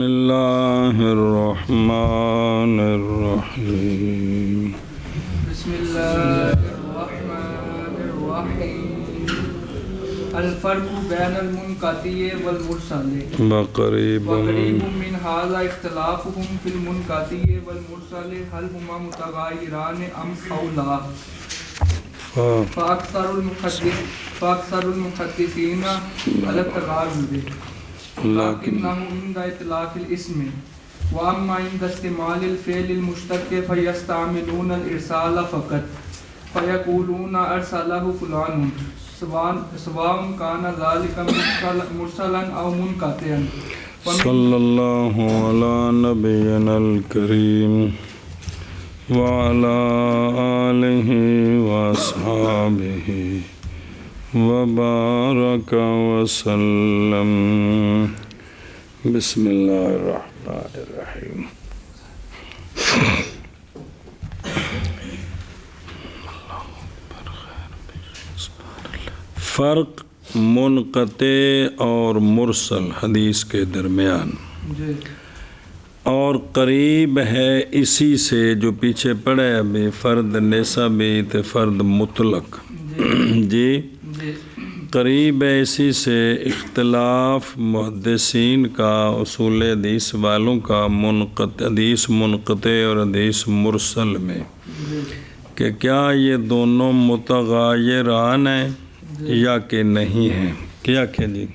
اللہ الرحمن الرحیم بسم اللہ الرحمن الرحیم الفرق بین المنقطع والمرسل وقریب من هذا اختلافهم في المنقطع والمرسل هل هما متغايران ام او لا فاکثر المحدثین على التغایر لكنه عند اطلاق الاسم واما عند استعمال الفعل المشتق فيستعملون الارسال فقط فيقولون ارسله فلان سواء كان ذلك مرسلا او منقطعا. صلی اللہ علی نبینا الکریم وعلی آلہ واصحابہ وبارک وسلم. بسم اللہ الرحمن الرحیم. فرق منقطع اور مرسل حدیث کے درمیان اور قریب ہے اسی سے جو پیچھے پڑے ابھی فرد نسبی تے فرد مطلق. جی قریب ہے اسی سے اختلاف محدثین کا اصول حدیث والوں کا حدیث منقطع اور حدیث مرسل میں کہ کیا یہ دونوں متغایران ہیں یا کہ نہیں ہیں. کیا کہ جی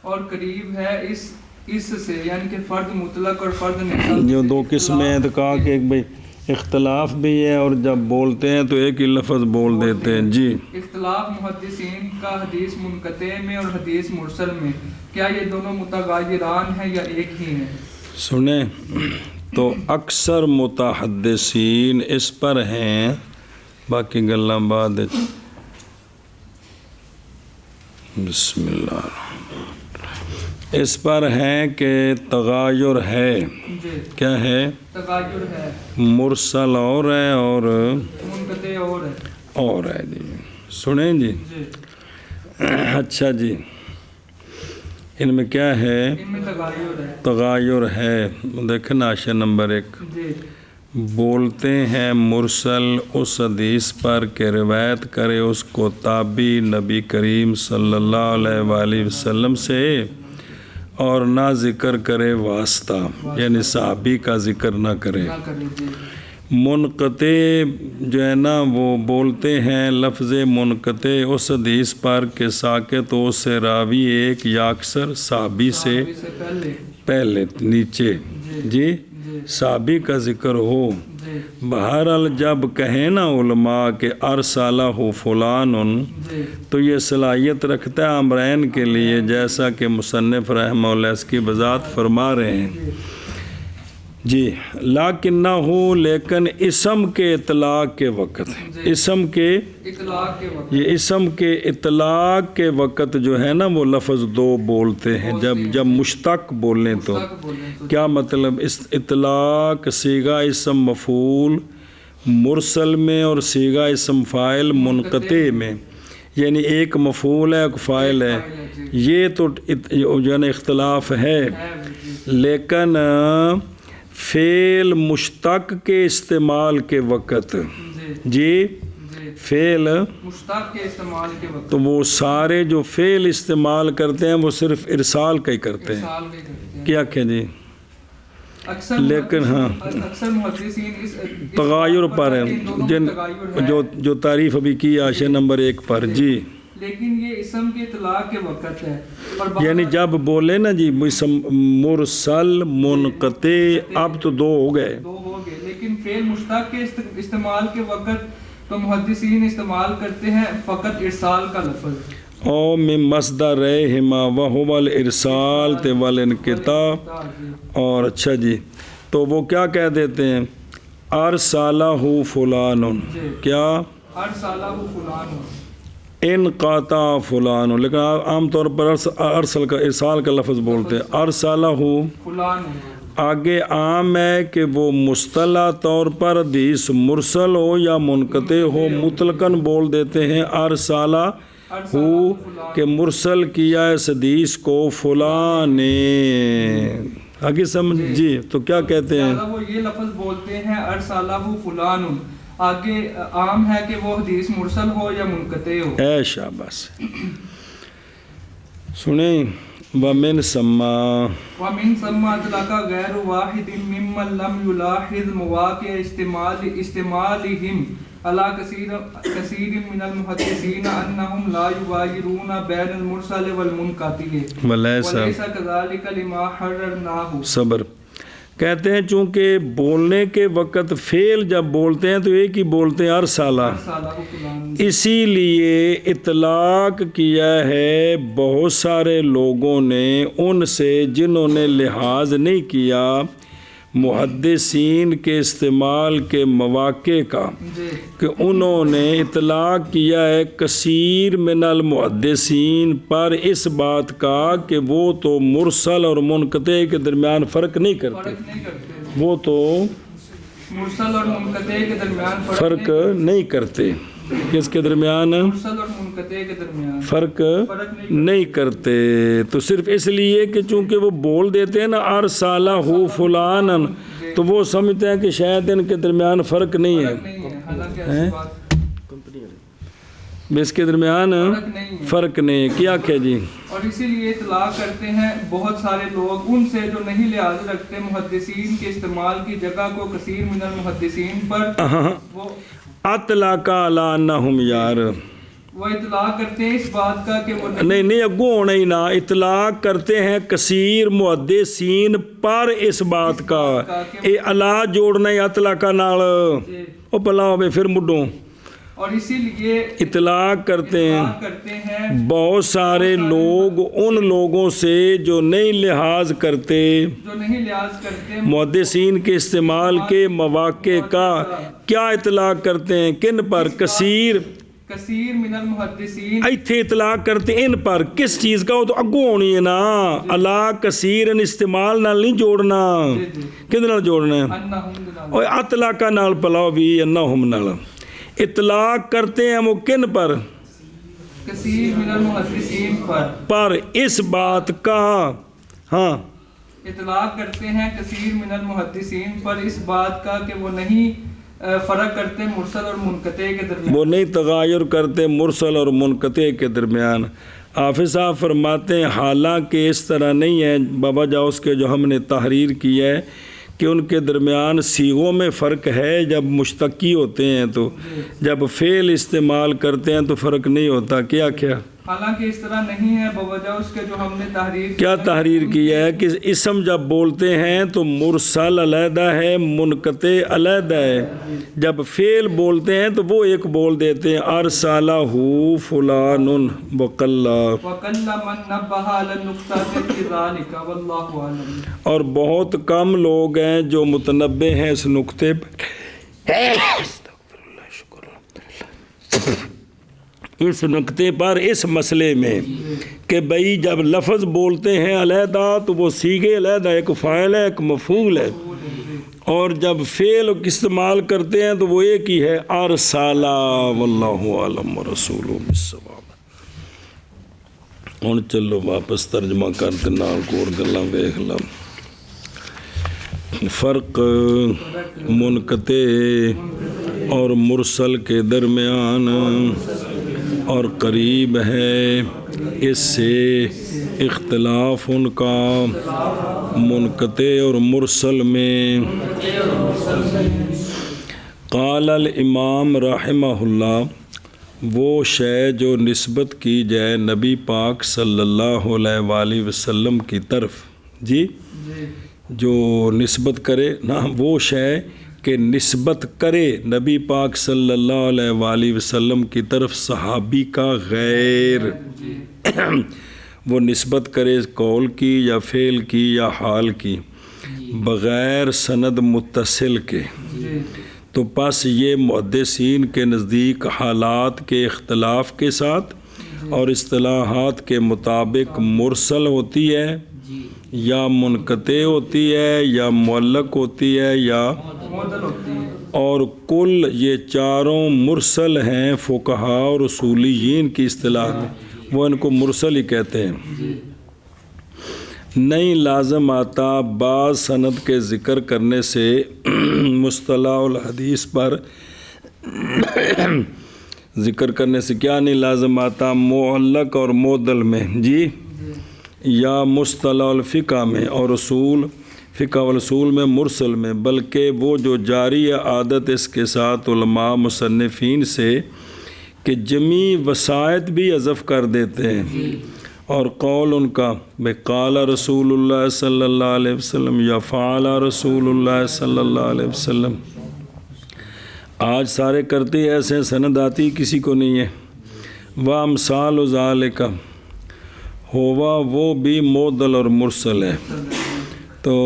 اور قریب ہے اس سے یعنی کہ فرد مطلق اور فرد نسبی جو دو قسمیں ہیں تو کہا کہ ایک بھائی اختلاف بھی ہے اور جب بولتے ہیں تو ایک ہی لفظ بول دیتے ہیں. جی اختلاف محدثین کا حدیث منقطع میں اور حدیث مرسل میں کیا یہ دونوں متغایران ہیں یا ایک ہی ہیں. سنیں تو اکثر متحدثین اس پر ہیں باقی گلاں بعد. بسم اللہ اس پر ہیں کہ تغایر ہے. کیا ہے؟ تغایر ہے. مرسل اور ہے اور منقطع اور ہے. جی سنیں جی. اچھا جی ان میں کیا ہے؟ ان میں تغایر ہے. دیکھیں ناشا نمبر 1 بولتے ہیں مرسل اس حدیث پر کہ روایت کرے اس کو تابعی نبی کریم صلی اللہ علیہ وآلہ وسلم سے اور نہ ذکر کرے واسطہ یعنی صحابی کا ذکر نہ کرے. منقطع جو ہے نا وہ بولتے ہیں لفظ منقطع اس حدیث پر کہ ساکت ہو سے راوی ایک یا اکثر صحابی سے پہلے نیچے. جی صحابی کا ذکر ہو. بہرحال جب کہیں نا علماء کہ ارسلہ فلان تو یہ صلاحیت رکھتا ہے امرین کے لیے جیسا کہ مصنف رحمہ اللہ اس کی وضاحت فرما رہے ہیں. جی لیکن نہ ہو لیکن اسم کے اطلاق کے وقت اسم کے یہ اسم کے اطلاق کے وقت جو ہے نا وہ لفظ دو بولتے ہیں جب مشتق بولیں تو کیا مطلب اطلاق صیغہ اسم مفعول مرسل میں اور صیغہ اسم فاعل منقطع میں یعنی ایک مفعول ہے ایک فاعل ہے. یہ تو جو ہے نا اختلاف ہے لیکن فعل مشتق کے استعمال کے وقت جی فعل مشتق کے استعمال کے وقت تو وہ سارے جو فعل استعمال کرتے ہیں وہ صرف ارسال کا ہی کرتے ہیں. کیا کہ جی لیکن ہاں اکثر محدثین اس تغایر پر ہیں جو تعریف ابھی کی آشے نمبر 1 پر. جی لیکن یہ اسم کے اطلاق کے وقت ہے یعنی جب بولے نا جی مرسل منقطع اب تو دو ہو گئے لیکن فعل مشتق کے استعمال کے وقت تو محدثین استعمال کرتے ہیں فقط ارسال کا لفظ او من مصدر رہما وہو الارسال تے والانقطاع. اور اچھا جی تو وہ کیا کہہ دیتے ہیں ارسلہ فلان کیا ارسلہ فلان انقطع فلان لیکن عام طور پر ارسال کا لفظ بولتے ہیں ارسلہ فلان. آگے عام ہے کہ وہ مصطلح طور پر حدیث مرسل ہو یا منقطع ہو مطلقاً بول دیتے ہیں ارسلہ ہو کہ مرسل کیا اس حدیث کو فلاں نے. آگے سمجھ جی تو کیا کہتے ہیں؟ وہ یہ لفظ بولتے ہیں ارسالہ فلان، آگے عام ہے کہ وہ حدیث مرسل ہو یا منقطع ہو. اے شاباش. سنیں ومن سما ومن ثم اطلق غیر واحد ممن لم يلاحظ مواقع استعمالهم على كثير من المحدثين انهم لا يغايرون بين المرسل والمنقطع وليس كذلك لما حررناه. صبر. کہتے ہیں چونکہ بولنے کے وقت فعل جب بولتے ہیں تو ایک ہی بولتے ہیں ارسالہ، اسی لیے اطلاق کیا ہے بہت سارے لوگوں نے ان سے جنہوں نے لحاظ نہیں کیا محدثین کے استعمال کے مواقع کا، کہ انہوں نے اطلاق کیا ہے کثیر من المحدثین پر اس بات کا کہ وہ تو مرسل اور منقطع کے درمیان فرق نہیں کرتے. وہ تو مرسل اور منقطع کے درمیان فرق نہیں کرتے. کس کے درمیان؟ مرسل اور منقطع کے درمیان فرق نہیں کرتے. تو صرف اس لیے کہ چونکہ وہ بول دیتے ہیں نا ارسالہ فلان، تو وہ سمجھتے ہیں کہ شاید ان کے درمیان فرق نہیں ہے، اس کے درمیان فرق نہیں ہے. کیا کہ جی؟ اور اسی لیے اطلاق کرتے ہیں بہت سارے لوگ ان سے جو نہیں لحاظ رکھتے محدثین کے استعمال کی جگہ کو کثیر من المحدثین پر، وہ اطلاق علی انہم یار، وہ اطلاق کرتے ہیں اس بات کا کہ وہ نہیں اگو ہونا ہی نہ، اطلاق کرتے ہیں کثیر محدثین پر اس بات کا، اے اللہ جوڑنا ہی اطلاق نال او پلا ہوئے پھر مڈوں. اور اسی لیے اطلاق کرتے ہیں بہت سارے لوگ ان لوگوں سے جو نہیں لحاظ کرتے محدثین کے استعمال کے مواقع کا. کیا اطلاق کرتے ہیں؟ کن پر؟ کثیر من المحدثین. ایتھے اطلاق کرتے ہیں ان پر. کس چیز کا؟ وہ تو اگو ہونی ہے نا. اللہ کثیر استعمال نال نہیں جوڑنا. کن نال جوڑنا ہے؟ اور اطلاق نال پلاؤ بھی انہم نال. اطلاق کرتے ہیں وہ کن پر؟ کثیر من المحدثین پر اس بات کا. ہاں اطلاق کرتے ہیں کثیر من المحدثین پر اس بات کا کہ وہ نہیں فرق کرتے مرسل اور منقطع کے درمیان، وہ نہیں تغیر کرتے مرسل اور منقطع کے درمیان. حافظ صاحب فرماتے ہیں حالانکہ اس طرح نہیں ہے بابا جا اس کے جو ہم نے تحریر کی ہے کہ ان کے درمیان صیغوں میں فرق ہے جب مشتقی ہوتے ہیں، تو جب فعل استعمال کرتے ہیں تو فرق نہیں ہوتا. کیا حالانکہ اس طرح نہیں ہے بوجہ اس کے جو ہم نے کیا تحریر کیا ہے کہ اسم جب بولتے ہیں تو مرسل علیحدہ ہے، منقطع علیحدہ ہے. جب فعل بولتے ہیں تو وہ ایک بول دیتے ہیں ارسلہ فلان وقلا، اور بہت کم لوگ ہیں جو متنبہ ہیں اس نقطے پر، اس نقطے پر، اس مسئلے میں کہ بھئی جب لفظ بولتے ہیں علیحدہ تو وہ صیغے علیحدہ، ایک فاعل ہے ایک مفعول ہے، اور جب فعل استعمال کرتے ہیں تو وہ ایک ہی ہے ارسالہ. واللہ اعلم ورسولہ بالصواب. ہن چلو واپس ترجمہ کرتے نال کور گلاں ویکھ لو. فرق منقطع اور مرسل کے درمیان اور قریب ہے، اس سے اختلاف ان کا منقطع اور مرسل میں. قال الامام رحمہ اللہ، وہ شے جو نسبت کی جائے نبی پاک صلی اللہ علیہ وآلہ وسلم کی طرف، جی جو نسبت کرے نا، وہ شے کہ نسبت کرے نبی پاک صلی اللہ علیہ وآلہ وسلم کی طرف صحابی کا غیر، وہ نسبت کرے قول کی یا فعل کی یا حال کی بغیر سند متصل کے، تو پس یہ محدثین کے نزدیک حالات کے اختلاف کے ساتھ اور اصطلاحات کے مطابق مرسل ہوتی ہے یا منقطع ہوتی ہے یا معلق ہوتی ہے یا، اور کل یہ چاروں مرسل ہیں فقہا اور اصولیین کی اصطلاح میں، وہ ان کو مرسل ہی کہتے ہیں. نہیں لازم آتا بعض سند کے ذکر کرنے سے مصطلح الحدیث پر ذکر کرنے سے کیا نہیں لازم آتا معلق اور معدل میں جی یا مصطلح الفقہ میں اور اصول فقہ والاصول میں مرسل میں، بلکہ وہ جو جاری عادت اس کے ساتھ علماء مصنفین سے کہ جمی وسائط بھی حذف کر دیتے ہیں اور قول ان کا بے قال رسول اللہ صلی اللہ علیہ وسلم یا فعل رسول اللہ صلی اللہ علیہ وسلم، آج سارے کرتے ایسے سند آتی کسی کو نہیں ہے۔ وامثال ذالک ہوا وہ بھی معدل اور مرسل ہے۔ تو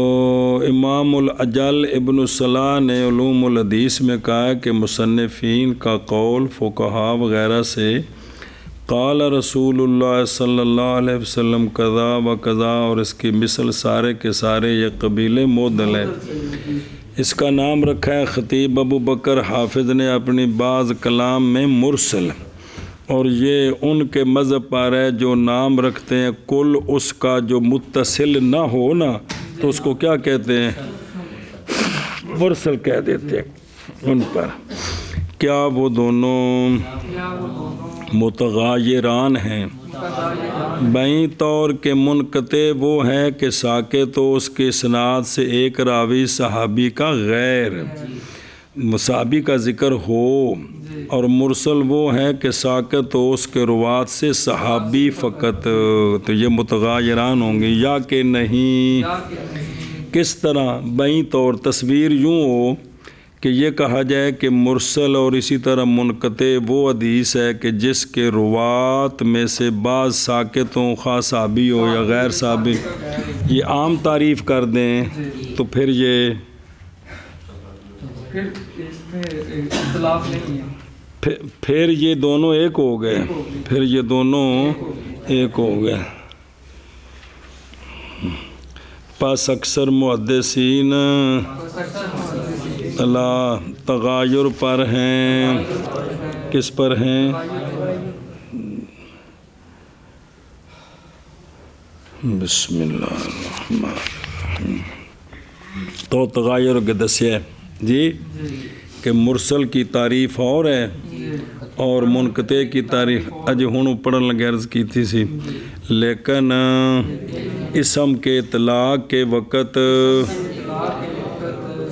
امام الاجل ابن الصلاح نے علوم الحدیث میں کہا کہ مصنفین کا قول فقہا وغیرہ سے قال رسول اللہ صلی اللہ علیہ وسلم قضا و قضا اور اس کی مثل سارے کے سارے یہ قبیلے معدل ہے۔ اس کا نام رکھا ہے خطیب ابو بکر حافظ نے اپنی بعض کلام میں مرسل، اور یہ ان کے مذہب پر ہے جو نام رکھتے ہیں کل اس کا جو متصل نہ ہو نا تو اس کو کیا کہتے ہیں مرسل کہہ دیتے ہیں ان پر۔ کیا وہ دونوں متغایران ہیں؟ بائیں طور کے منقطع وہ ہے کہ ساکت تو اس کے اسناد سے ایک راوی صحابی کا غیر صحابی کا ذکر ہو، اور مرسل وہ ہے کہ ساکت تو اس کے روات سے صحابی فقط، تو یہ متغایران ہوں گے یا کہ نہیں؟ کس طرح؟ بائیں طور تصویر یوں ہو کہ یہ کہا جائے کہ مرسل اور اسی طرح منقطع وہ حدیث ہے کہ جس کے روات میں سے بعض ساکت ہوں، خواہ صحابی ہو یا غیر صحابی، یہ عام تعریف کر دیں تو پھر یہ پھر یہ دونوں ایک ہو گئے، پھر یہ دونوں ایک ہو گئے۔ پس اکثر محدثین اللہ تغایر پر ہیں۔ کس پر ہیں؟ بسم اللہ الرحمن الرحیم۔ تو تغایر کے دسیا جی کہ مرسل کی تعریف اور ہے اور منقطع کی تعریف اج ہوں پڑھن لگے عرض کی تھی سی، لیکن اسم کے اطلاق کے وقت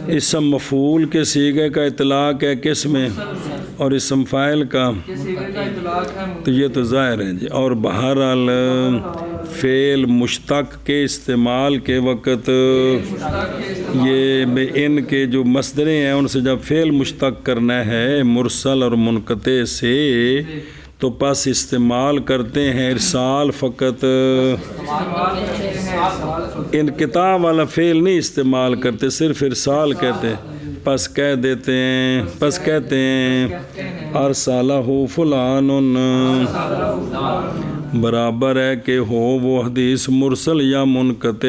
اسم مفعول کے صیغے کا اطلاق ہے کس میں، اور اسم فاعل کا تو یہ تو ظاہر ہے جی، اور بہرحال فعل مشتق کے استعمال کے وقت یہ ان کے جو مصدریں ہیں ان سے جب فعل مشتق کرنا ہے مرسل اور منقطع سے تو پس استعمال کرتے ہیں ارسال فقط، انقطاع والا فعل نہیں استعمال کرتے، صرف ارسال کہتے ہیں۔ پس کہہ دیتے ہیں، پس کہتے ہیں ارسالہ فلان، برابر ہے کہ ہو وہ حدیث مرسل یا منقطع۔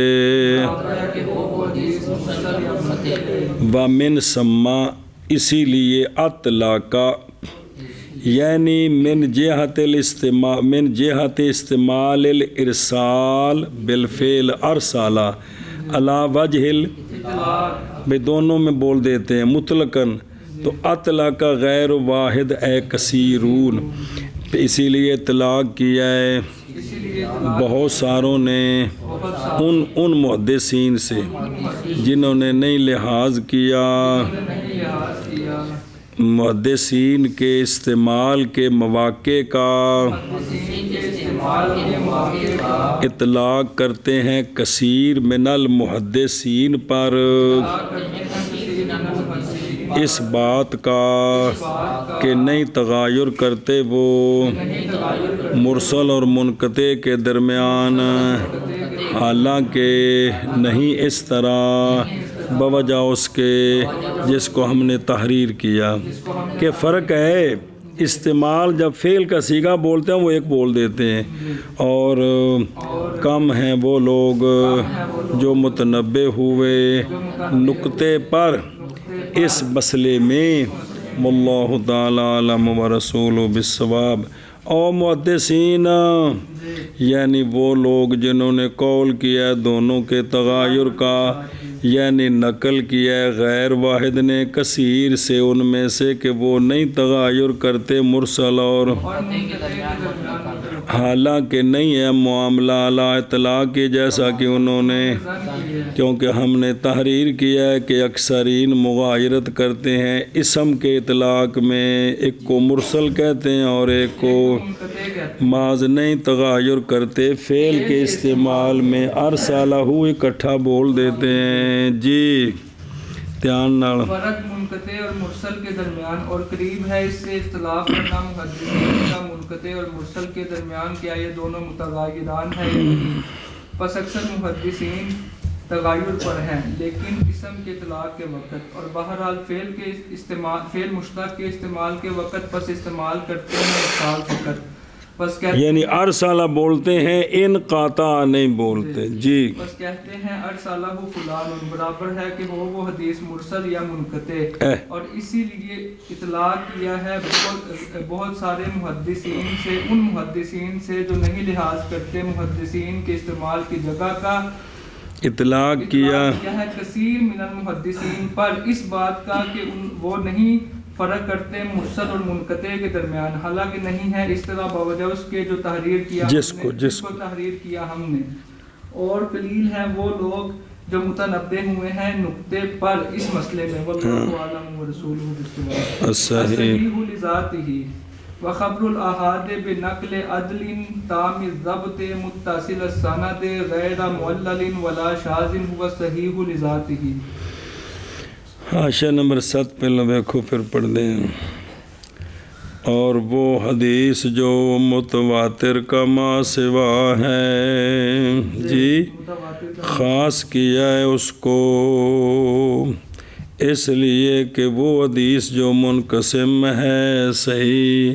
ومن سما اسی لیے اطلاقا یعنی من جہت استعمال الارسال بالفعل ارسالہ علی وجہ بے دونوں میں بول دیتے ہیں مطلقاً، تو اطلاق غیر واحد اے کثیرون، اسی لیے اطلاق کیا ہے بہت ساروں نے ان محدثین سے جنہوں نے نہیں لحاظ کیا محدثین کے استعمال کے مواقع کا، اطلاق کرتے ہیں کثیر من المحدثین پر اس بات کا کہ نہیں تغایر کرتے وہ مرسل اور منقطع کے درمیان، حالانکہ نہیں اس طرح بوجہ اس کے جس کو ہم نے تحریر کیا کہ فرق ہے استعمال جب فعل کا صیغہ بولتے ہیں وہ ایک بول دیتے ہیں، اور کم ہیں وہ لوگ جو متنبہ ہوئے نقطے پر اس مسئلے میں، واللہ تعالی علم ورسولہ بالصواب۔ او محدثین یعنی وہ لوگ جنہوں نے قول کیا ہے دونوں کے تغیر کا، یعنی نقل کیا ہے غیر واحد نے کثیر سے ان میں سے کہ وہ نہیں تغیر کرتے مرسل اور حالانکہ نہیں ہے معاملہ اعلی اطلاع کے جیسا کہ انہوں نے، کیونکہ ہم نے تحریر کیا ہے کہ اکثرین مغایرت کرتے ہیں اسم کے اطلاق میں، ایک کو مرسل کہتے ہیں اور ایک کو ماض نہیں تغیر کرتے، فعل کے استعمال میں ارسالہ اکٹھا بول دیتے ہیں۔ جی دھیان نال فرق منقطع اور مرسل کے درمیان اور قریب ہے، اس سے اختلاف کرنا محدثین کا منقطع اور مرسل کے درمیان کیا یہ دونوں متغیران ہیں یا نہیں؟ پس اکثر محدثین تغیر پر ہیں لیکن اسم کے اطلاق کے وقت، اور بہرحال فعل مشتق کے استعمال کے وقت پس استعمال کرتے ہیں مثال فقط، پس کہتے یعنی ارسالہ بولتے ہیں انقطع نہیں بولتے۔ جی بس کہتے ہیں ارسالہ فلان برابر ہے کہ وہ حدیث مرسل یا منقطع، اور اسی لیے اطلاق کیا ہے بہت سارے محدثین سے، ان محدثین سے جو نہیں لحاظ کرتے محدثین کے استعمال کی جگہ کا، اطلاق کیا ہے کثیر من المحدثین پر اس بات کا کہ وہ نہیں فرق کرتے مرسل اور منقطع کے درمیان، حالانکہ نہیں ہے اس طرح باوجہ اس کے جو تحریر کیا جس کو تحریر کیا ہم نے، اور قلیل ہیں وہ لوگ جو متنبہ ہوئے ہیں نقطے پر اس مسئلے میں، واللہ اعلم ورسولہ بالصواب۔ الصحیح لذاتہ وخبر الاحاد بنقل عدل تام الضبط متصل السند غیر معلل ولا شاذ هو صحیح لذاتہ۔ حاشیہ نمبر 7 پہ دیکھو پھر پڑھ دیں۔ اور وہ حدیث جو متواتر کا ما سوا ہے، جی خاص کیا ہے اس کو اس لیے کہ وہ حدیث جو منقسم ہے صحیح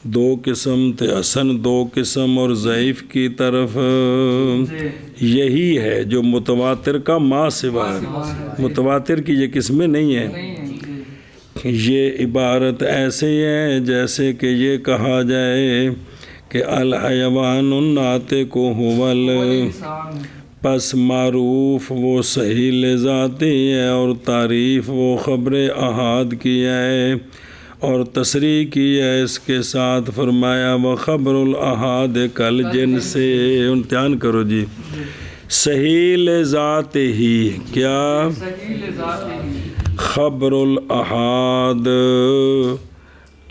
دو قسم تھے، حسن دو قسم اور ضعیف کی طرف، یہی ہے جو متواتر کا ما سوا ہے۔ متواتر کی یہ قسمیں نہیں ہیں، یہ عبارت ایسے ہی ہے جیسے کہ یہ کہا جائے کہ الحیوان الناطق هو پس معروف وہ صحیح لذاتی ہے اور تعریف وہ خبر احاد کی ہے، اور تصریح کی ہے اس کے ساتھ فرمایا وہ خبر الاحاد کل جن سے، امتحان کرو جی، صحیح لذات ہی کیا خبر الاحاد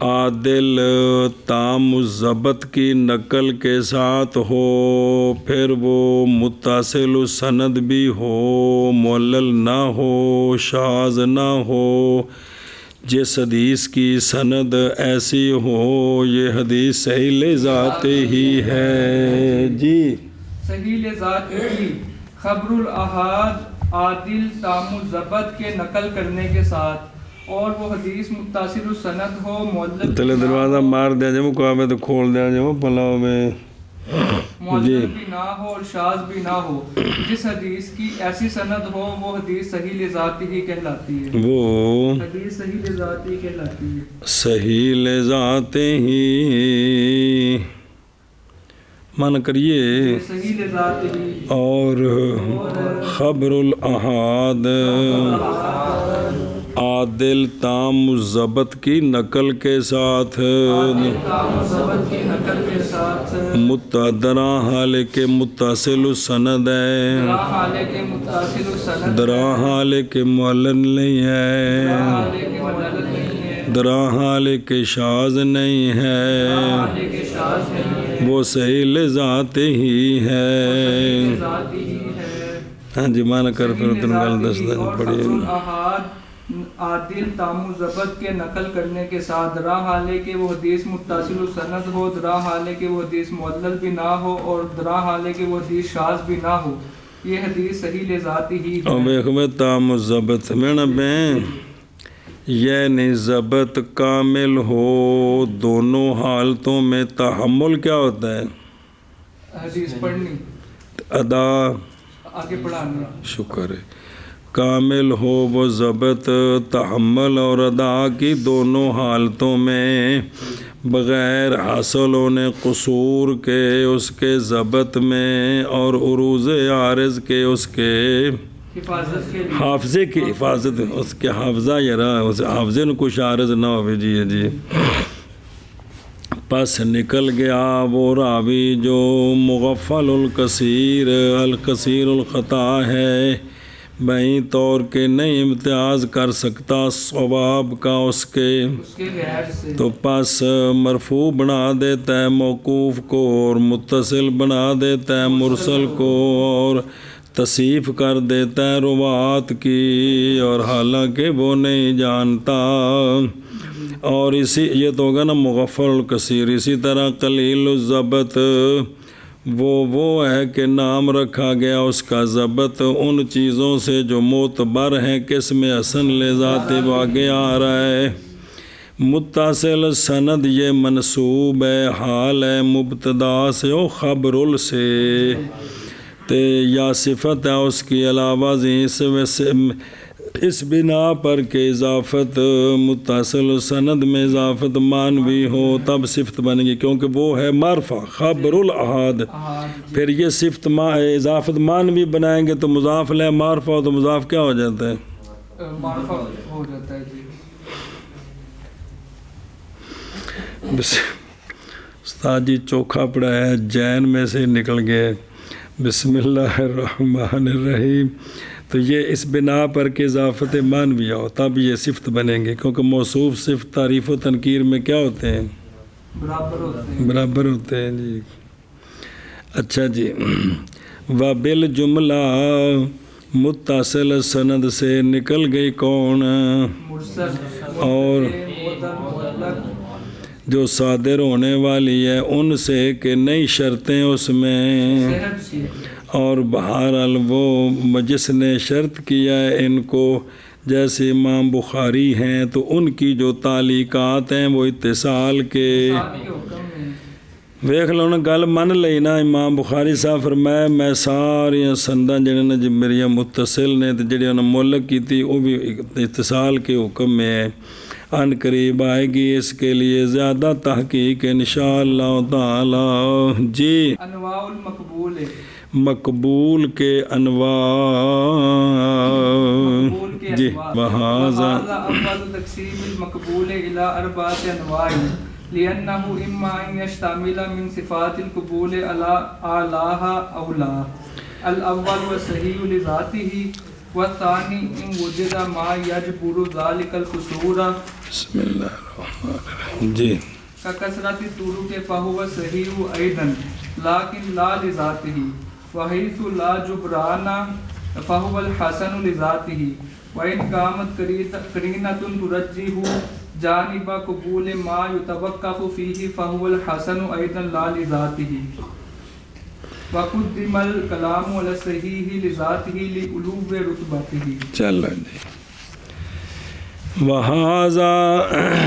عادل تام ضبط کی نقل کے ساتھ ہو، پھر وہ متصل سند بھی ہو، معلل نہ ہو، شاذ نہ ہو، جس حدیث کی سند ایسی ہو یہ حدیث صحیح لذات ہی ہے۔ جی صحیح لذات ہی خبر الاحاد عادل تام ضبط کے نقل کرنے کے ساتھ، اور وہ حدیث متصل سند ہو، معلل تلے دروازہ مار دیا جائے مقابلے تو کھول دیا جائے پلاؤ میں، معلل بھی نہ ہو اور شاذ بھی نہ ہو، جس حدیث کی ایسی سند ہو وہ حدیث صحیح لذاتی ہی کہلاتی ہے، وہ حدیث صحیح لذاتی کہلاتی ہے۔ صحیح لذاتی ہی من کریے، صحیح لذاتی ہی اور خبر الاحاد عادل تام ضبط کی نقل کے ساتھ، متدرا حال کے متصل سند ہے، درا حال کے معلل نہیں ہے، درا حال کے شاذ نہیں ہے، وہ صحیح لذات ہی ہے۔ ہاں جی مانا کر پھر اتن گل دس دن پڑی عادل تام ضبط کے نقل کرنے کے ساتھ، درا حالے کہ وہ حدیث متصل سند ہو، درا حالے کہ وہ حدیث معلل بھی نہ ہو، اور درا حالے کہ وہ حدیث شاذ بھی نہ ہو، یہ حدیث صحیح لذاتی ہی ہے۔ اور میں تام ضبط میں نہ بین یعنی ضبط کامل ہو دونوں حالتوں میں، تحمل کیا ہوتا ہے؟ حدیث پڑھنی، ادا آگے پڑھانا، شکر ہے، کامل ہو وہ ضبط تحمل اور ادا کی دونوں حالتوں میں بغیر حاصل ہونے قصور کے اس کے ضبط میں اور عروض عارض کے اس کے حافظے کی حفاظت اس کے حافظہ یا اس حافظے میں کچھ عارض نہ ہو جی پس نکل گیا وہ راوی جو مغفل الکثیر الخطا ہے بہیں طور کے نہیں امتیاز کر سکتا ثواب کا اس کے تو پس مرفوع بنا دیتا ہے موقوف کو اور متصل بنا دیتا ہے مرسل کو اور تصحیف کر دیتا ہے روات کی اور حالانکہ وہ نہیں جانتا اور اسی یہ تو ہوگا نا مغفل الکثیر. اسی طرح قلیل الضبط وہ ہے کہ نام رکھا گیا اس کا ضبط ان چیزوں سے جو معتبر ہیں قسم حسن لذات واقع آ رہا ہے. متصل سند یہ منصوب ہے حال ہے مبتدا سے او خبر ال سے تے یا صفت ہے اس کی علاوہ اس بنا پر کہ اضافت متصل سند میں اضافت مانوی ہو تب صفت بنے گی کیونکہ وہ ہے معرفہ خبر الاحاد. پھر یہ صفت اضافت مانوی بنائیں گے تو مضاف لے معرفہ ہو تو مضاف کیا ہو جاتا ہے معرفہ ہو جاتا ہے جی. استاد جی چوکھا پڑا ہے جین میں سے نکل گئے. بسم اللہ الرحمن الرحیم. تو یہ اس بنا پر کہ اضافت مانویہ ہو تب یہ صفت بنیں گے کیونکہ موصوف صفت تعریف و تنکیر میں کیا ہوتے ہیں برابر ہوتے ہیں جی. اچھا جی وبالجملہ متصل سند سے نکل گئی کون اور جو صادر ہونے والی ہے ان سے کہ نئی شرطیں اس میں اور بہرحال وہ جس نے شرط کیا ہے ان کو جیسے امام بخاری ہیں تو ان کی جو تعلیقات ہیں وہ اتصال کے ویکھ لو نا گل من لئی نا امام بخاری صاحب فرمایا میں ساریاں سنداں جڑے نے جی میری متصل نے تے جڑی انہاں مولک کیتی وہ بھی اتصال کے حکم میں ہے. ان قریب آئے گی اس کے لیے زیادہ تحقیق انشاءاللہ تعالی. جی انواع المقبول مقبول کے انواع جی وہذا اول تقسیم المقبول الى اربعۃ انواع لانه اما ان يشتمل من صفات القبول على اعلاها او لا. الاول والصحيح لذاته والثاني ان وجد ما يجبر ذلك القصور. بسم اللہ الرحمن الرحیم. جی ككثرة الطرق فهو صحيح ايضا لكن لا لذاته وحيث لا جبران فهو الحسن لذاته وإن قامت قرينة ترجح جانب قبول ما يتوقف فيه فهو الحسن أيضا لا لذاته وقدم الكلام على الصحيح لذاته لعلو رتبته. چلو جی وہذا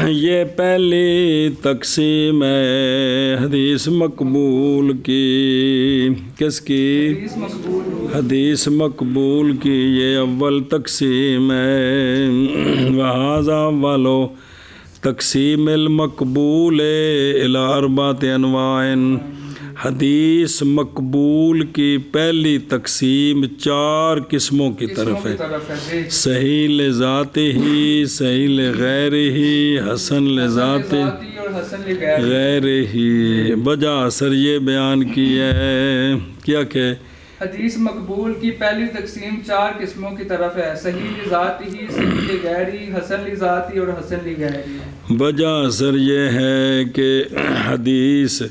یہ پہلی تقسیم ہے حدیث مقبول کی. کس کی حدیث مقبول کی یہ اول تقسیم ہے. وہذا اولو تقسیم المقبول الی اربعۃ انواع. حدیث مقبول کی پہلی تقسیم 4 قسموں کی طرف ہے. صحیح لذات ہی صحیح لغیر ہی حسن لذات غیر ہی. وجہ اثر یہ بیان کی ہے کیا کہ حدیث مقبول کی پہلی تقسیم 4 قسموں کی طرف ہے. صحیح لذاتی صحیح لغیری حسن لذاتی اور حسن لغیری. وجہ اثر یہ ہے کہ حدیث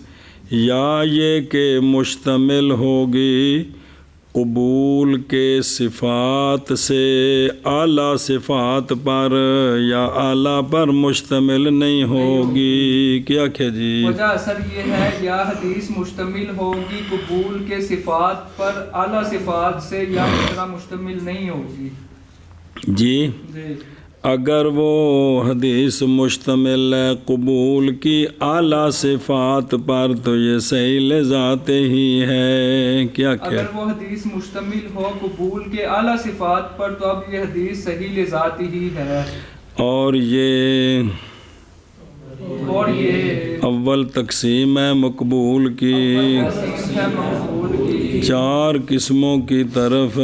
یا یہ کہ مشتمل ہوگی قبول کے صفات سے اعلیٰ صفات پر یا اعلیٰ پر مشتمل نہیں ہوگی. کیا کہ جی وجہ اثر یہ ہے یا حدیث مشتمل ہوگی قبول کے صفات پر اعلیٰ صفات سے یا اس طرح مشتمل نہیں ہوگی. جی اگر وہ حدیث مشتمل ہے قبول کی اعلیٰ صفات پر تو یہ صحیح لذات ہی ہے. کیا اگر وہ حدیث مشتمل ہو قبول کے اعلیٰ صفات پر تو اب یہ حدیث صحیح لذات ہی ہے. اور یہ اول تقسیم ہے مقبول کی 4 قسموں کی طرف.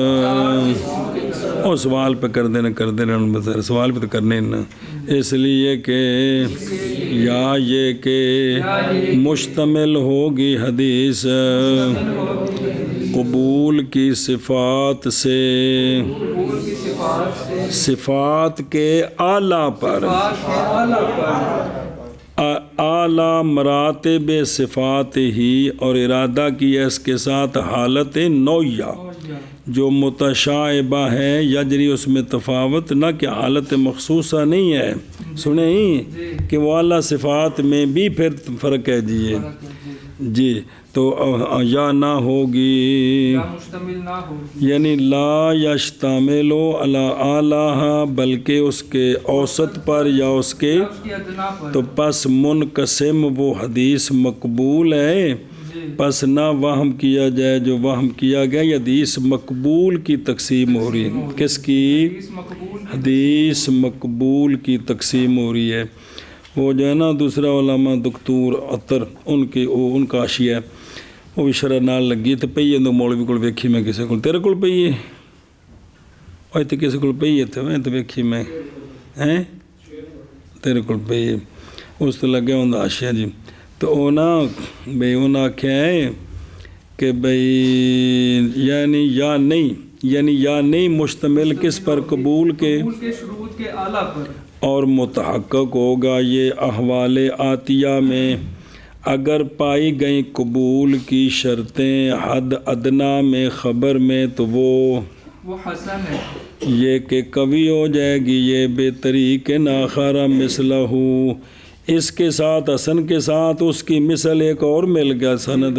اور سوال پہ کر دینا سوال پہ تو کرنے نا، اس لیے کہ یا یہ کہ مشتمل ہوگی حدیث قبول کی صفات سے، صفات کے اعلیٰ پر، اعلیٰ مراتب صفات ہی، اور ارادہ کیا اس کے ساتھ حالت نوعیہ جو متشابہ ہے، یجری اس میں تفاوت، نہ کہ حالت مخصوصہ نہیں ہے. سنیں کہ وہ اعلیٰ صفات میں بھی پھر فرق ہے جی. تو یا نہ ہوگی یعنی لا یشتمل علی اعلیٰ بلکہ اس کے اوسط پر یا اس کے، تو پس منقسم وہ حدیث مقبول ہے. پس نہ وہم کیا جائے جو وہم کیا گیا. یہ حدیث مقبول کی تقسیم ہو رہی ہے. کس کی؟ حدیث مقبول کی تقسیم ہو رہی ہے. وہ جو ہے نا دوسرا علامہ دکتور عطر ان کا حاشیہ ہے، وہ بھی شرح نال لگی تو پئی ہے. مولوی کو ویکھی میں کسی کو، تیرے کو پئی ہے اور تو کسی کو پئی ہے میں تو ویکھی میں ہیں تیرے کو پئی ہے. اس تو لگے ہوں حاشیہ جی. تو وہ نا بھئی انہوں نے آکھیا ہے کہ بھئی یعنی یا نہیں مشتمل کس پر؟ قبول کے شروط کے اعلیٰ پر. اور متحقق ہوگا یہ احوال آتیہ میں اگر پائی گئیں قبول کی شرطیں حد ادنا میں خبر میں تو وہ حسن ہے. یہ کہ قوی ہو جائے گی یہ بے طریق ناخر مثلہ، اس کے ساتھ حسن کے ساتھ اس کی مثل ایک اور مل گیا سند،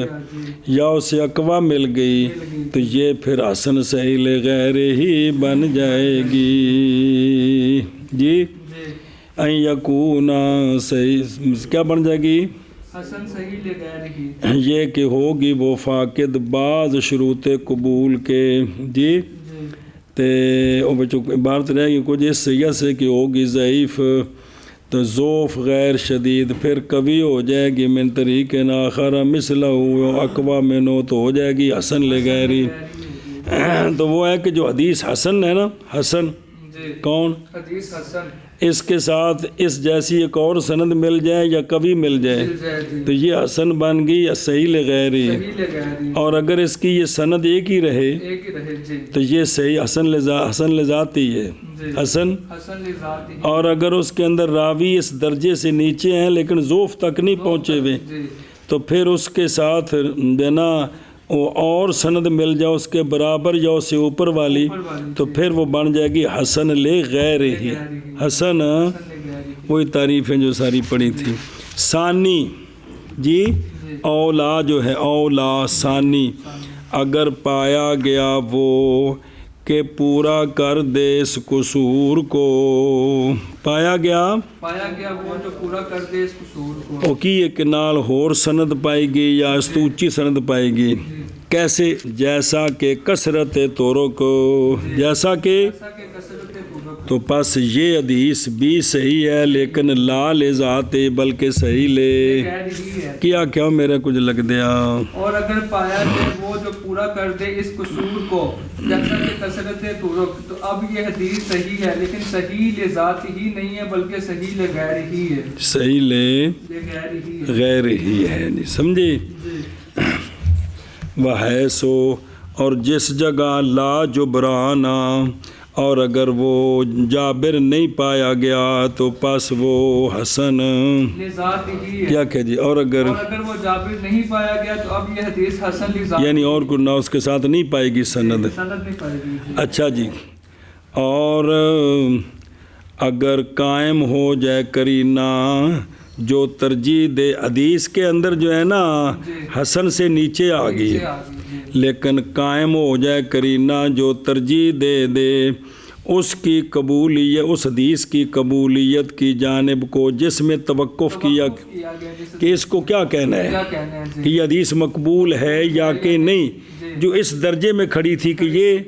یا اسے اقوی مل گئی تو یہ پھر حسن صحیح لغیر ہی بن جائے گی. جی این یکون صحیح کیا بن جائے گی؟ حسن صحیح لغیر ہی. یہ کہ ہوگی وہ فاقد بعض شروط قبول کے. جی تے او بچوں عبارت رہے گی کچھ اس سیاح سے کہ ہوگی ضعیف تو ذوف غیر شدید، پھر قوی ہو جائے گی من طریق آخر مثلہ اقوی منو تو ہو جائے گی حسن لغیری. تو وہ ہے کہ جو حدیث حسن ہے نا، حسن کون؟ حدیث حسن، اس کے ساتھ اس جیسی ایک اور سند مل جائے یا قوی مل جائے تو یہ حسن بن گئی یا صحیح لغیری. اور اگر اس کی یہ سند ایک ہی رہے تو یہ صحیح حسن لذاتی ہے. حسن اور اگر اس کے اندر راوی اس درجے سے نیچے ہیں لیکن ذوف تک نہیں پہنچے ہوئے تو پھر اس کے ساتھ دینا اور سند مل جائے اس کے برابر یا اس سے اوپر والی تو پھر وہ بن جائے گی حسن لغیر ہی. حسن وہی تعریفیں جو ساری پڑھی تھی. ثانی جی اولا جو ہے اولا ثانی اگر پایا گیا وہ کہ پورا کر دے اس قصور کو، پایا گیا وہ جو پورا کر دے اس قصور کو، او کی ایک نال ہور سند پائے گی یا اس تو اونچی سند پائے گی. کیسے؟ جیسا کہ کثرت طرق، جیسا کہ تو پس یہ حدیث بھی صحیح ہے لیکن لا لذات بلکہ صحیح لے کیا میرا کچھ لگ دیا. اور اگر پایا جائے وہ جو پورا کر دے اس قصور کو جیسا کہ کثرت طرق، تو اب یہ حدیث صحیح ہے لیکن صحیح لذات ہی نہیں ہے بلکہ صحیح لغیر ہی ہے. صحیح لے غیر ہی ہے. نہیں سمجھے؟ وہ ہے سو اور جس جگہ لا جبرانا اور اگر وہ جابر نہیں پایا گیا تو پس وہ حسن کیا کہ جی. اور اگر وہ جابر نہیں پایا گیا تو اب یہ حدیث حسن لذات یعنی اور کو نہ اس کے ساتھ نہیں پائے گی سند نہیں پائے گی. اچھا جی. اور اگر قائم ہو جائے کرینہ جو ترجیح دے، حدیث کے اندر جو ہے نا حسن سے نیچے آ گئی لیکن قائم ہو جائے کرینہ جو ترجیح دے اس کی قبولیت، اس حدیث کی قبولیت کی جانب کو جس میں توقف کیا کیا گیا جسے کہ اس کو کیا کہنا ہے کیا کہنا ہے کہ یہ حدیث مقبول ہے یا کہ نہیں، جو اس درجے میں کھڑی تھی کہ یہ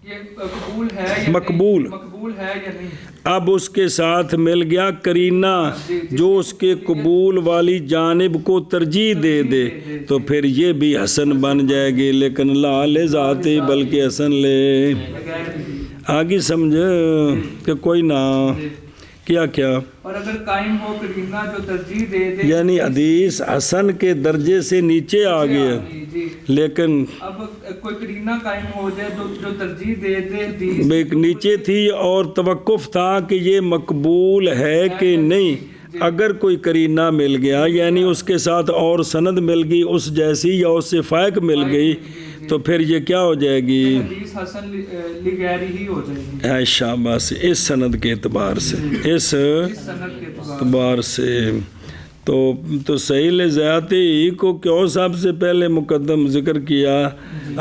یہ قبول ہے یا مقبول مقبول ہے یا نہیں. اب اس کے ساتھ مل گیا کرینہ جو اس کے قبول والی جانب کو ترجیح دے دے تو پھر یہ بھی حسن بن جائے گی، لیکن لا لے ذاتی بلکہ حسن لے. آگے سمجھ کہ کوئی نہ کیا کیا، اور اگر قائم ہو کرینہ جو ترجیح دے دے، یعنی حدیث حسن کے درجے سے نیچے آ گیا، جی لیکن اب کوئی کرینہ قائم ہو جائے جو ترجیح دے دے حدیث ایک نیچے تھی اور توقف تھا کہ یہ مقبول ہے کہ نہیں، اگر کوئی کرینہ مل گیا یعنی اس کے ساتھ اور سند مل گئی اس جیسی یا اس سے فائق مل گئی تو پھر یہ کیا ہو جائے گی، حدیث حسن لغیری ہی ہو جائے گی. شاباش، اس سند کے اعتبار سے، اس سند کے اعتبار سے تو صحیح لذاتی کو کیوں سب سے پہلے مقدم ذکر کیا،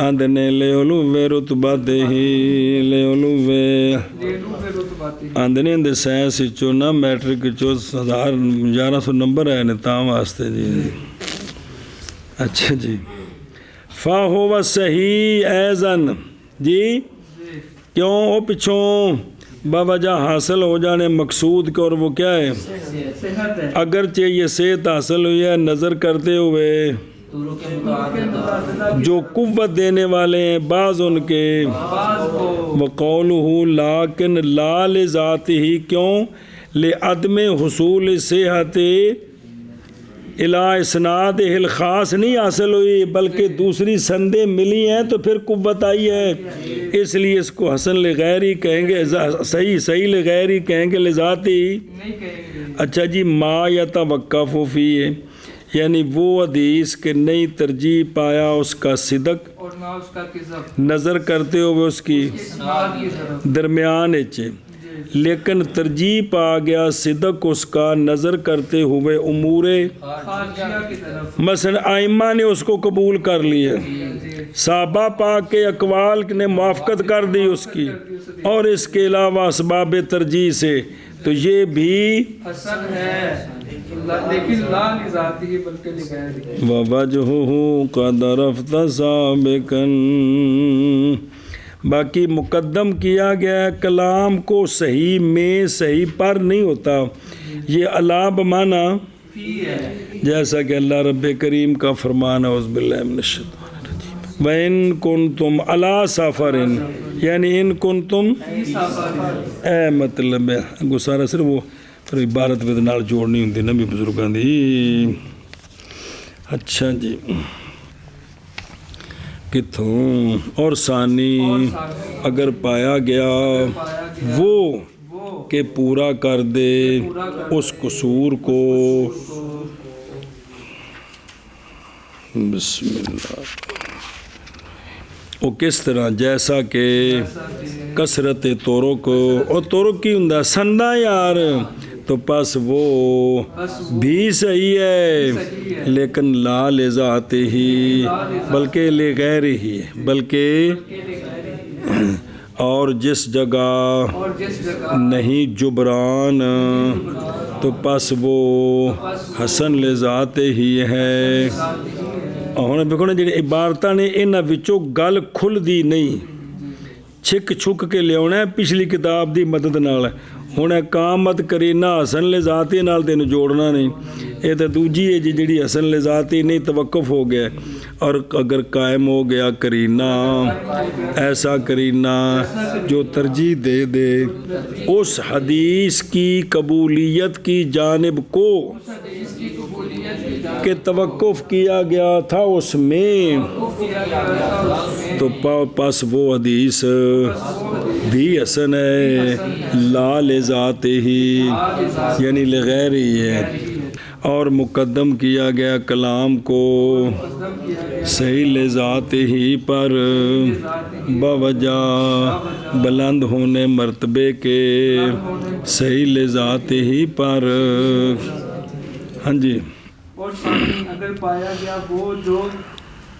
آندنے لے علو وے رتبات ہی لے علو وے آندنے دے سائنس چونا میٹرک 1100 نمبر آئے نے تاں واسطے جی. اچھا جی، فَهُوَ صحیح ایزن جی، کیوں وہ پچھوں باوجہ حاصل ہو جانے مقصود کے، اور وہ کیا ہے، صحت ہے اگرچہ یہ صحت حاصل ہوئی ہے نظر کرتے ہوئے جو قوت دینے والے ہیں بعض ان کے، وقولہ لیکن لا لذاتہ، کیوں، لعدم حصول صحت الى اسناد الخاص نہیں حاصل ہوئی بلکہ دوسری سندیں ملی ہیں تو پھر قوت آئی ہے، اس لیے اس کو حسن لغیری کہیں گے، صحیح لغیری کہیں گے، لذاتی. اچھا جی، ما یتوقف فیہ، یعنی وہ حدیث کہ نہیں ترجیح پایا اس کا صدق اور نہ اس کا کذب نظر کرتے ہوئے اس کی اسناد کی طرف، درمیان لیکن ترجیح پا گیا صدق اس کا نظر کرتے ہوئے امور خارجیہ کی طرف. مثلا ائمہ نے اس کو قبول کر لیا، صحابہ پاک کے اقوال نے موافقت کر دی اس کی، اور اس کے علاوہ اسباب ترجیح سے، تو یہ بھی حسن ہے لیکن لا لذاتی بلکہ لغیری. وَوَجْهُهُ قَدْ رَفْتَ سَابِقًا، باقی مقدم کیا گیا کلام کو صحیح میں صحیح پر نہیں ہوتا، یہ علا بمانا جیسا کہ اللہ رب کریم کا فرمان ہے، اعوذ باللہ من الشیطان الرجیم، وَإِن كُنْتُمْ عَلَىٰ سَفَرٍ، یعنی ان کنتم اے مطلب ہے گسارا صرف وہ پھر عبارت میں نال جوڑنی ہوندی نبی بزرگاں دی. اچھا جی، کتوں اور ثانی اگر پایا گیا وہ کہ پورا کر دے اس قصور کو، بسم اللہ، وہ کس طرح، جیسا کہ کثرت طرق، اور طرق کی ہوں سندا یار، تو پس وہ بھی صحیح ہے لیکن لا لذات ہی بلکہ لغیر ہی، بلکہ اور جس جگہ نہیں جبران تو پس وہ حسن لذات ہی ہے. ہن دیکھو نا جڑی عبارتاں نے انہاں وچوں گل کھلدی نہیں، چھک چھک کے لیاونا ہے پچھلی کتاب دی مدد نال. ہن قامت کرینہ حسن لذاتی نال تینوں جوڑنا نہیں، یہ تو دوجی ہے جڑی حسن لذاتی نہیں توقف ہو گیا، اور اگر قائم ہو گیا کرینہ، ایسا کرینہ جو ترجیح دے دے اس حدیث کی قبولیت کی جانب کو کہ توقف کیا گیا تھا اس میں، تو پس وہ حدیث بھی حسن ہے لا لذات ہی، یعنی لغیر ہی ہے. اور مقدم کیا گیا کلام کو صحیح لذات ہی پر بوجہ بلند ہونے مرتبے کے، صحیح لذات ہی پر. ہاں جی، اور ثانی اگر پایا گیا وہ جو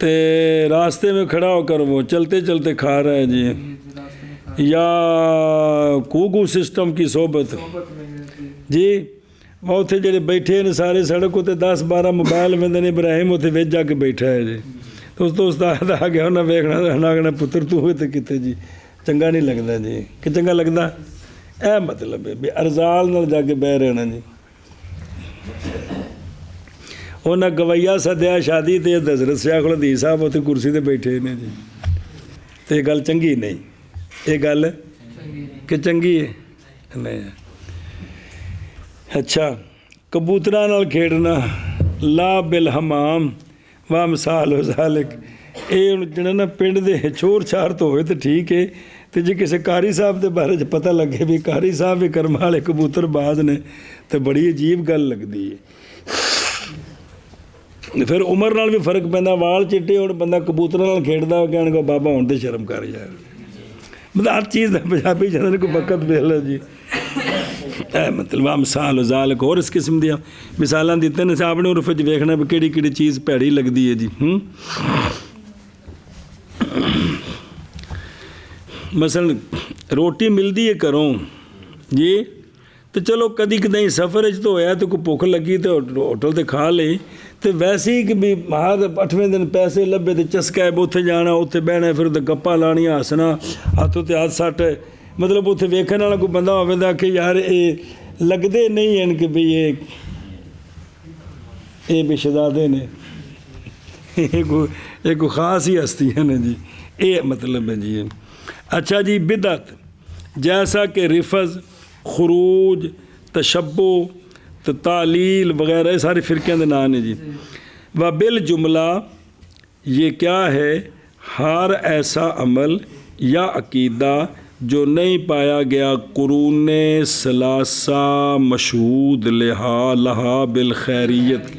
تے راستے میں کھڑا ہو کر وہ چلتے چلتے کھا رہا ہے جی، یا کوگو سسٹم کی صحبت جی، وہ اتنے جڑے بیٹھے نے سارے سڑک اتنے 10-12 موبائل میں ابراہیم اتنے وچ جا کے بیٹھا ہے جی، تو اس تو استاد آ گیا انہیں ویکھنا آگنا پتر تو ہوئے تو کتے جی چنگا نہیں لگتا جی، کہ چنگا لگتا اے مطلب ہے بھی ارزال نال جا کے بہ رہنا جی، انہیں گویا سدیا شادی تے حضرت شیخ الحدیث صاحب اتنے کرسی تے بیٹھے نے جی، تو یہ گل چنگی نہیں، یہ گل کہ چنگی ہے نہیں۔ اچھا کبوتراں نال کھیڈنا لا بالحمام و مثال و ذالک، یہ جڑا نا پنڈ دے چور چار تو ہوئے تو ٹھیک ہے، تو جی کسی قاری صاحب دے بارے پتہ لگے بھی قاری صاحب بھی کرم والے کبوتر باز نے تو بڑی عجیب گل لگتی ہے۔ پھر عمر نال بھی فرق پہنتا، وال چٹے اور بندہ کبوتراں نال کھیڈدا ہو کہنے کو بابا ہون تے شرم کر یار، مطلب ہر چیز دا پنجابی جانے کو وقت پہلا جی، اے مطلب مثال ذالک اور اس قسم دیا مثالاں دیتے نے، آپ نے عرف وچ ویکھنا بھی کیڑی کیڑی چیز بھیڑی لگدی ہے جی۔ مثلا روٹی ملدی ہے گھروں جی، تو چلو کدی کدی سفر تو ہویا تو کوئی بھوک لگی تو ہوٹل تے کھا لئی، تو ویسے ہی کہ بھی ہر 8ویں دن پیسے لبے تو چسکا ہے اتنے جانا اتنے بہنا پھر اتنے گپا لانیاں ہسنا ہاتھوں تے ہاتھ سٹ، مطلب اتنے ویکھن والا کوئی بندہ ہوتا کہ یار یہ لگتے نہیں ہیں کہ بھئی یہ بھی شہزادے نے، یہ کوئی خاص ہی ہستی ہے نا جی، یہ مطلب ہے جی۔ اچھا جی بدعت جیسا کہ رفض، خروج، تشبہ، تعلیل وغیرہ یہ سارے فرقے کے نام ہیں جی۔ و بالجملہ یہ کیا ہے؟ ہر ایسا عمل یا عقیدہ جو نہیں پایا گیا قرون ثلاثہ مشہود لہا بالخیریت،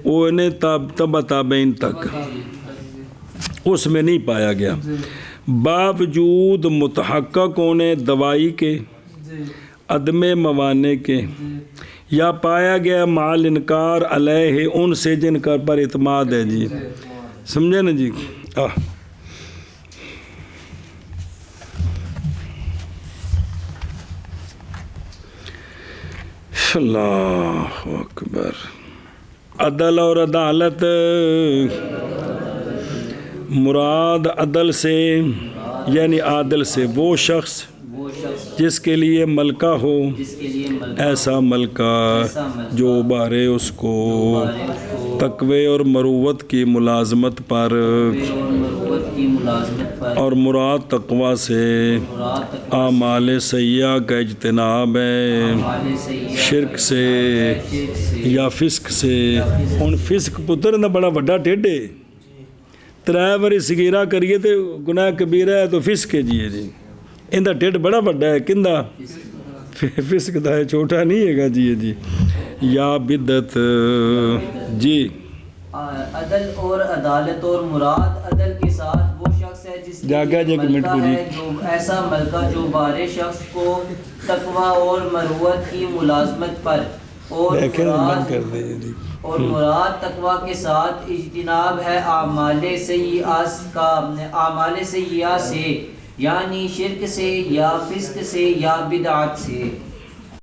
وہ انہیں تبع تابعین تک اس میں نہیں پایا گیا، باوجود متحقق ہونے دوائی کے، عدم موانے کے، یا پایا گیا مال انکار علیہ ان سے جن کا پر اعتماد ہے جی، سمجھے نا جی۔ اللہ اکبر۔ عدل اور عدالت، مراد عدل سے یعنی عادل سے وہ شخص جس کے لیے ملکہ ہو، ایسا ملکہ جو ابارے اس کو تقوی اور مروت کی ملازمت پر، اور مراد تقوی سے اعمال سیئہ کا اجتناب ہے، شرک سے یا فسق سے۔ ہن فسق پتر نہ بڑا وڈا ٹیڈے 3 واری سگیرہ کریے تو گناہ کبیرہ ہے تو فسق ہے جی، جی اندہ ٹیڈ بڑا بڑا ہے، کندہ فسق دا ہے، چھوٹا نہیں ہے گا جی جی۔ یا بدعت جی، عدل اور عدالت اور مراد عدل کے ساتھ وہ شخص ہے جس کے لیے ملکہ ہے، جو ایسا ملکہ جو بارے شخص کو تقوی اور مروت کی ملازمت پر، اور مراد تقوی کے ساتھ اجتناب ہے اعمال سیئہ سے، یعنی شرک سے یا فسق سے یا بدعت سے۔